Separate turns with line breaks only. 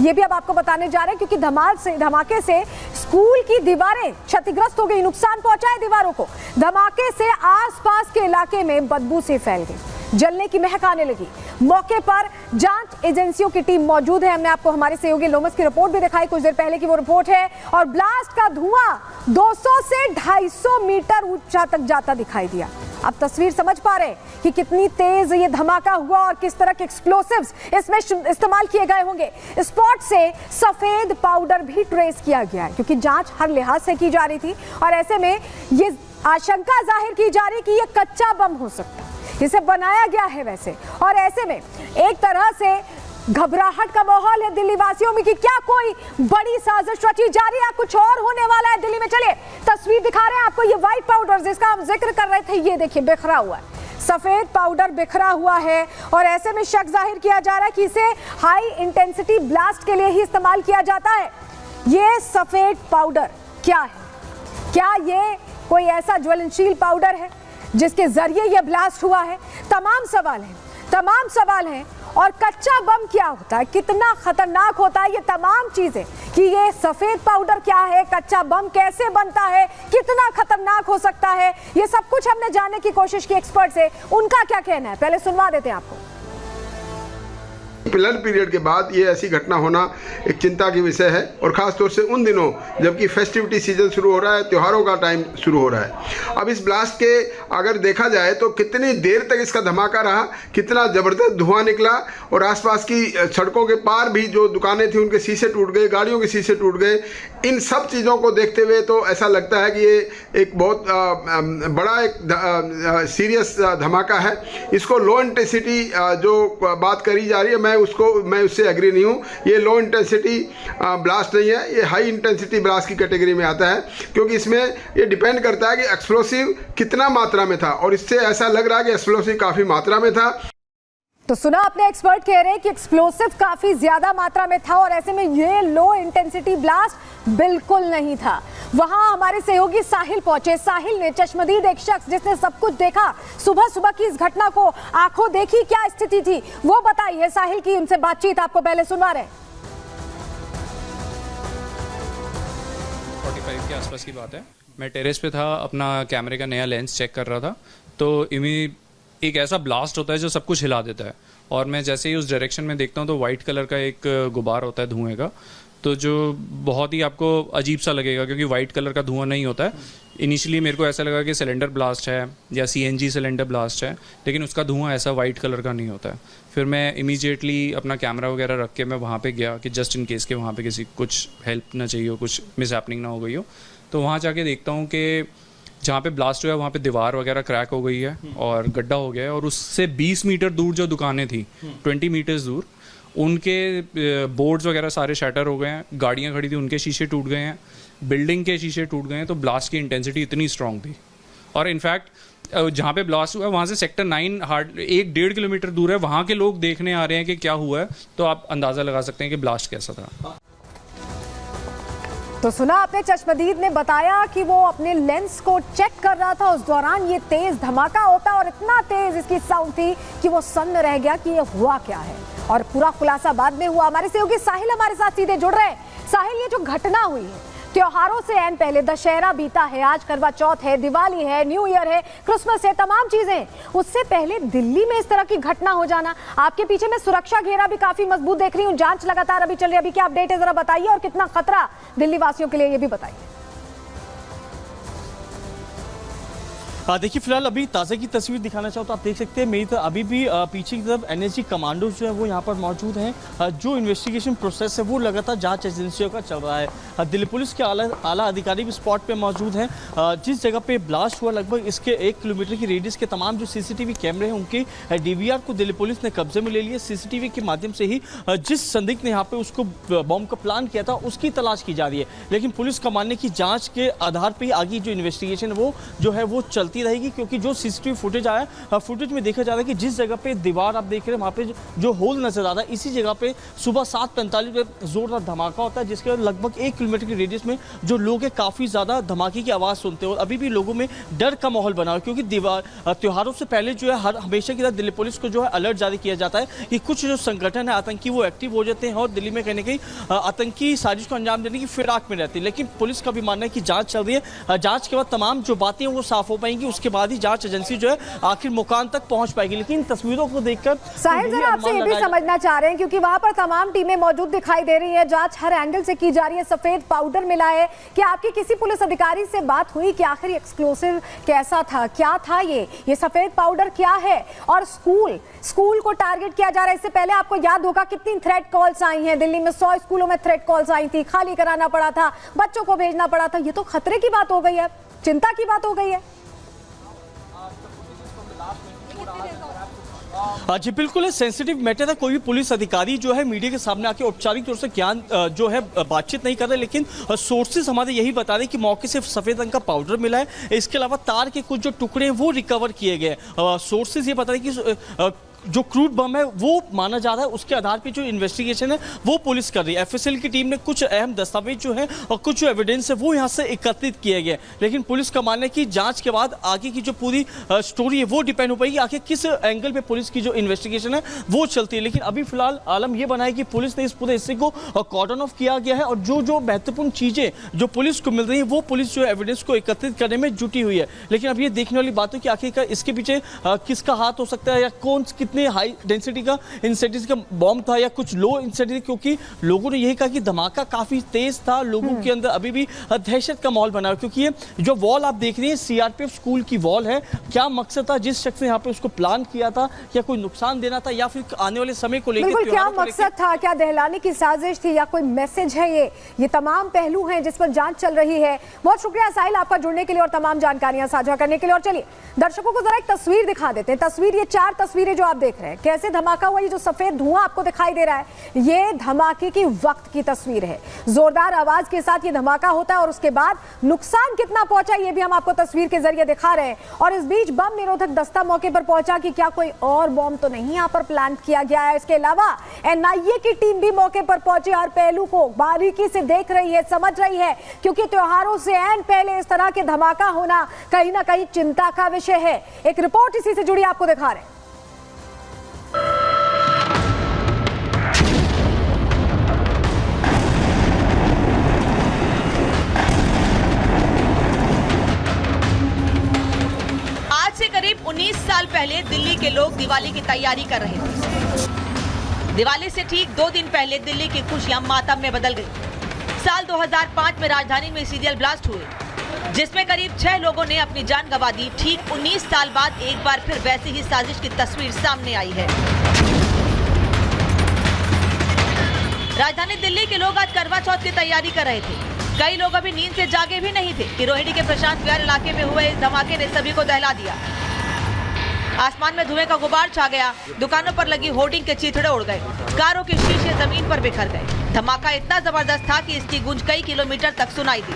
ये भी अब आपको बताने जा रहे हैं, क्योंकि धमाके से स्कूल की दीवारें क्षतिग्रस्त हो गई, नुकसान पहुंचा है दीवारों को। धमाके से आसपास के इलाके में बदबू से फैल गई, जलने की महक आने लगी। मौके पर जांच एजेंसियों की टीम मौजूद है। हमने आपको हमारे सहयोगी लोमस की रिपोर्ट भी दिखाई कुछ देर पहले की, वो रिपोर्ट है। और ब्लास्ट का धुआं 200 से 250 मीटर ऊंचा तक जाता दिखाई दिया। आप तस्वीर समझ पा रहे हैं कि कितनी तेज ये धमाका हुआ और किस तरह के एक्सप्लोसिव्स इसमें इस्तेमाल किए गए होंगे। स्पॉट से सफेद पाउडर भी ट्रेस किया गया है, क्योंकि जांच हर लिहाज से की जा रही थी और ऐसे में ये आशंका जाहिर की जा रही कि ये कच्चा बम हो सकता है, इसे बनाया गया है वैसे। और ऐसे में एक तरह से घबराहट का माहौल है दिल्ली वासियों में कि क्या कोई बड़ी साजिश रची जा रही है, कुछ और होने वाला है दिल्ली में। चलिए तस्वीर दिखा रहे हैं आपको, ये व्हाइट पाउडर जिसका हम जिक्र कर रहे थे, ये देखिए बिखरा हुआ है, सफेद पाउडर बिखरा हुआ है। और ऐसे में शक जाहिर किया जा रहा है कि इसे हाई इंटेंसिटी ब्लास्ट के लिए ही इस्तेमाल किया जाता है। ये सफेद पाउडर क्या है? क्या ये कोई ऐसा ज्वलनशील पाउडर है जिसके जरिए यह ब्लास्ट हुआ है? तमाम सवाल हैं। और कच्चा बम क्या होता है, कितना खतरनाक होता है, ये तमाम चीजें, कि ये सफेद पाउडर क्या है, कच्चा बम कैसे बनता है, कितना खतरनाक हो सकता है, ये सब कुछ हमने जानने की कोशिश की एक्सपर्ट से। उनका क्या कहना है, पहले सुनवा देते हैं आपको।
पिलर पीरियड के बाद ये ऐसी घटना होना एक चिंता की विषय है, और ख़ास तौर से उन दिनों जबकि फेस्टिविटी सीजन शुरू हो रहा है, त्योहारों का टाइम शुरू हो रहा है। अब इस ब्लास्ट के अगर देखा जाए तो कितनी देर तक इसका धमाका रहा, कितना ज़बरदस्त धुआं निकला, और आसपास की सड़कों के पार भी जो दुकानें थी उनके शीशे टूट गए, गाड़ियों के शीशे टूट गए। इन सब चीज़ों को देखते हुए तो ऐसा लगता है कि ये एक बहुत बड़ा एक सीरियस धमाका है। इसको लो इंटेंसिटी जो बात करी जा रही है, मैं उससे एग्री नहीं हूँ। ये लो इंटेंसिटी ब्लास्ट नहीं है, ये हाई इंटेंसिटी ब्लास्ट की कैटेगरी में आता है, क्योंकि इसमें ये डिपेंड करता है कि एक्सप्लोसिव कितना मात्रा में था, और इससे ऐसा लग रहा है कि एक्सप्लोसिव काफ़ी मात्रा में था।
तो सुना आपने, एक्सपर्ट कह रहे हैं कि एक्सप्लोसिव काफी ज्यादा मात्रा में था, और ऐसे में ये लो इंटेंसिटी ब्लास्ट बिल्कुल नहीं था। वहां हमारे सहयोगी साहिल पहुंचे। साहिल ने चश्मदीद एक शख्स जिसने सब कुछ देखा, सुबह की इस घटना को आंखों देखी, क्या स्थिति थी वो बताइए। साहिल की उनसे बातचीत आपको पहले सुनवा रहे हैं।
45 के आसपास की बात है। मैं टेरेस पे था, अपना कैमरे का नया लेंस चेक कर रहा था, तो एक ऐसा ब्लास्ट होता है जो सब कुछ हिला देता है। और मैं जैसे ही उस डायरेक्शन में देखता हूँ तो वाइट कलर का एक गुबार होता है धुएं का, तो जो बहुत ही आपको अजीब सा लगेगा, क्योंकि वाइट कलर का धुआं नहीं होता है। इनिशियली मेरे को ऐसा लगा कि सिलेंडर ब्लास्ट है या CNG सिलेंडर ब्लास्ट है, लेकिन उसका धुआं ऐसा वाइट कलर का नहीं होता है। फिर मैं इमीडिएटली अपना कैमरा वगैरह रख के मैं वहाँ पे गया कि जस्ट इन केस के वहाँ पे किसी कुछ हेल्प ना चाहिए हो, कुछ मिस हैपनिंग ना हो गई हो। तो वहाँ जाके देखता हूँ कि जहाँ पे ब्लास्ट हुआ है वहाँ पे दीवार वगैरह क्रैक हो गई है और गड्ढा हो गया है, और उससे 20 मीटर दूर जो दुकानें थी, 20 मीटर्स दूर, उनके बोर्ड्स वगैरह सारे शटर हो गए हैं, गाड़ियाँ खड़ी थी उनके शीशे टूट गए हैं, बिल्डिंग के शीशे टूट गए हैं। तो ब्लास्ट की इंटेंसिटी इतनी स्ट्रांग थी। और इनफैक्ट जहाँ पे ब्लास्ट हुआ है वहाँ से सेक्टर 9 हार्ड 1-1.5 किलोमीटर दूर है, वहाँ के लोग देखने आ रहे हैं कि क्या हुआ है, तो आप अंदाज़ा लगा सकते हैं कि ब्लास्ट कैसा था।
तो सुना आपने, चश्मदीद ने बताया कि वो अपने लेंस को चेक कर रहा था, उस दौरान ये तेज धमाका होता और इतना तेज इसकी साउंड थी कि वो सन्न रह गया कि ये हुआ क्या है, और पूरा खुलासा बाद में हुआ। हमारे सहयोगी साहिल हमारे साथ सीधे जुड़ रहे हैं। साहिल, ये जो घटना हुई है, त्योहारों से ऐन पहले दशहरा बीता है, आज करवा चौथ है, दिवाली है, न्यू ईयर है, क्रिसमस है, तमाम चीजें, उससे पहले दिल्ली में इस तरह की घटना हो जाना, आपके पीछे मैं सुरक्षा घेरा भी काफी मजबूत देख रही हूँ, जांच लगातार अभी चल रही है, अभी क्या अपडेट है जरा बताइए, और कितना खतरा दिल्ली वासियों के लिए ये भी बताइए।
देखिए फिलहाल अभी ताज़ा की तस्वीर दिखाना चाहूँ तो आप देख सकते हैं मेरी तो अभी भी पीछे की तरफ NSG कमांडोज जो है वो यहाँ पर मौजूद हैं। जो इन्वेस्टिगेशन प्रोसेस है वो लगातार जांच एजेंसियों का चल रहा है। दिल्ली पुलिस के आला अधिकारी भी स्पॉट पे मौजूद हैं। जिस जगह पे ब्लास्ट हुआ लगभग इसके 1 किलोमीटर की रेडियस के तमाम जो CCTV कैमरे हैं उनके DVR को दिल्ली पुलिस ने कब्जे में ले लिया। CCTV के माध्यम से ही जिस संदिग्ध ने यहाँ पे उसको बॉम्ब का प्लान किया था उसकी तलाश की जा रही है, लेकिन पुलिस का मानने की जाँच के आधार पर ही आगे जो इन्वेस्टिगेशन वो जो है वो चलती चलती रहेगी, क्योंकि जो सीसीटीवी फुटेज आया, फुटेज में देखा जा रहा है कि जिस जगह पे दीवार आप देख रहे हैं वहाँ पे जो होल नजर आ रहा है, इसी जगह पे सुबह 7:45 पे जोरदार धमाका होता है, जिसके लगभग 1 किलोमीटर की रेडियस में जो लोग हैं काफ़ी ज़्यादा धमाके की आवाज़ सुनते हैं। और अभी भी लोगों में डर का माहौल बना हुआ है, क्योंकि त्योहारों से पहले जो है हमेशा की तरह दिल्ली पुलिस को जो है अलर्ट जारी किया जाता है कि कुछ जो संगठन है आतंकी वो एक्टिव हो जाते हैं और दिल्ली में कहीं ना कहीं आतंकी साजिश को अंजाम देने की फिराक में रहती है। लेकिन पुलिस का भी मानना है कि जांच चल रही है, जांच के बाद तमाम जो बातें हैं वो साफ हो पाएंगी, उसके बाद ही जांच एजेंसी जो है आखिर मुकाम तक पहुंच पाएगी। लेकिन तस्वीरों को देखकर
साहिल जरा आपसे ये भी समझना चाह रहे हैं, क्योंकि वहां पर तमाम टीमें मौजूद दिखाई दे रही है, जांच हर एंगल से की जा रही है, सफेद पाउडर मिला है, कि आपकी किसी पुलिस अधिकारी से बात हुई कि आखिर एक्सप्लोसिव कैसा था, क्या था ये सफेद पाउडर क्या है? और स्कूल को टारगेट किया जा रहा है। इससे पहले आपको याद होगा कितनी थ्रेट कॉल्स आई हैं, दिल्ली में 100 स्कूलों में थ्रेट कॉल्स आई थी, खाली कराना पड़ा था, बच्चों को भेजना पड़ा था। ये तो खतरे की बात हो गई है, चिंता की बात हो गई है।
जी बिल्कुल, सेंसिटिव मैटर है। कोई भी पुलिस अधिकारी जो है मीडिया के सामने आके औपचारिक तौर से ज्ञान जो है बातचीत नहीं कर रहे, लेकिन सोर्सेज हमारे यही बता रहे हैं कि मौके से सफेद रंग का पाउडर मिला है, इसके अलावा तार के कुछ जो टुकड़े हैं वो रिकवर किए गए। सोर्सेज ये बता रहे हैं कि जो क्रूड बम है वो माना जा रहा है, उसके आधार पे जो इन्वेस्टिगेशन है वो पुलिस कर रही है। एफएसएल की टीम ने कुछ अहम दस्तावेज जो है और कुछ जो एविडेंस है वो यहाँ से एकत्रित किए गए, लेकिन पुलिस का मानना है कि जांच के बाद आगे की जो पूरी स्टोरी है वो डिपेंड हो पाएगी आखिर किस एंगल पे पुलिस की जो इन्वेस्टिगेशन है वो चलती है। लेकिन अभी फिलहाल आलम ये बना है कि पुलिस ने इस पूरे हिस्से को कॉर्डन ऑफ किया गया है और जो महत्वपूर्ण चीजें जो पुलिस को मिल रही है वो पुलिस जो एविडेंस को एकत्रित करने में जुटी हुई है। लेकिन अब ये देखने वाली बात है कि आखिरकार इसके पीछे किसका हाथ हो सकता है, या कौन कितने हाई डेंसिटी का इंसेंटिव का बॉम्ब था या कुछ लो इंसेंटिव, क्योंकि लोगों ने यही कहा कि धमाका काफी तेज था, लोगों के अंदर अभी भी दहशत का माहौल बना है। क्योंकि ये जो वॉल आप देख रहे हैं सीआरपीएफ स्कूल की वॉल है, क्या मकसद था जिस शख्स ने यहाँ पे उसको प्लान किया था, या कोई नुकसान देना था या फिर आने वाले समय को लेकर
क्या मकसद था, क्या दहलाने की साजिश थी या कोई मैसेज है? ये तमाम पहलू हैं जिस पर जांच चल रही है। बहुत शुक्रिया साहिल आपका जुड़ने के लिए और तमाम जानकारियां साझा करने के लिए। और चलिए दर्शकों को जरा एक तस्वीर दिखा देते हैं। तस्वीर, ये 4 तस्वीरें जो आप देख रहे हैं, कैसे धमाका हुआ, ये जो सफेद धुआं आपको दिखाई दे रहा है, ये धमाके की वक्त की तस्वीर है। जोरदार आवाज के साथ ये धमाका होता है और उसके बाद नुकसान कितना पहुंचा ये भी हम आपको तस्वीर के जरिए दिखा रहे हैं। और इस बीच बम निरोधक दस्ता मौके पर पहुंचा कि क्या कोई और बम तो नहीं यहाँ पर प्लान किया गया है। इसके अलावा एनआईए की टीम भी मौके पर पहुंची, हर पहलू को बारीकी से देख रही है, समझ रही है, क्योंकि त्योहारों से ऐन पहले इस तरह के धमाका होना कहीं ना कहीं चिंता का विषय है। एक रिपोर्ट इसी से जुड़ी आपको दिखा रहे हैं।
करीब 19 साल पहले दिल्ली के लोग दिवाली की तैयारी कर रहे थे। दिवाली से ठीक 2 दिन पहले दिल्ली की खुशियां मातम में बदल गई। साल 2005 में राजधानी में सीरियल ब्लास्ट हुए, जिसमें करीब 6 लोगों ने अपनी जान गंवा दी। ठीक 19 साल बाद एक बार फिर वैसी ही साजिश की तस्वीर सामने आई है। राजधानी दिल्ली के लोग आज करवा चौथ की तैयारी कर रहे थे। कई लोग अभी नींद से जागे भी नहीं थे कि रोहिणी के प्रशांत विहार इलाके में हुए इस धमाके ने सभी को दहला दिया। आसमान में धुएं का गुबार छा गया, दुकानों पर लगी होर्डिंग के चीथड़े उड़ गए, कारों के शीशे जमीन पर बिखर गए। धमाका इतना जबरदस्त था कि इसकी गूंज कई किलोमीटर तक सुनाई दी।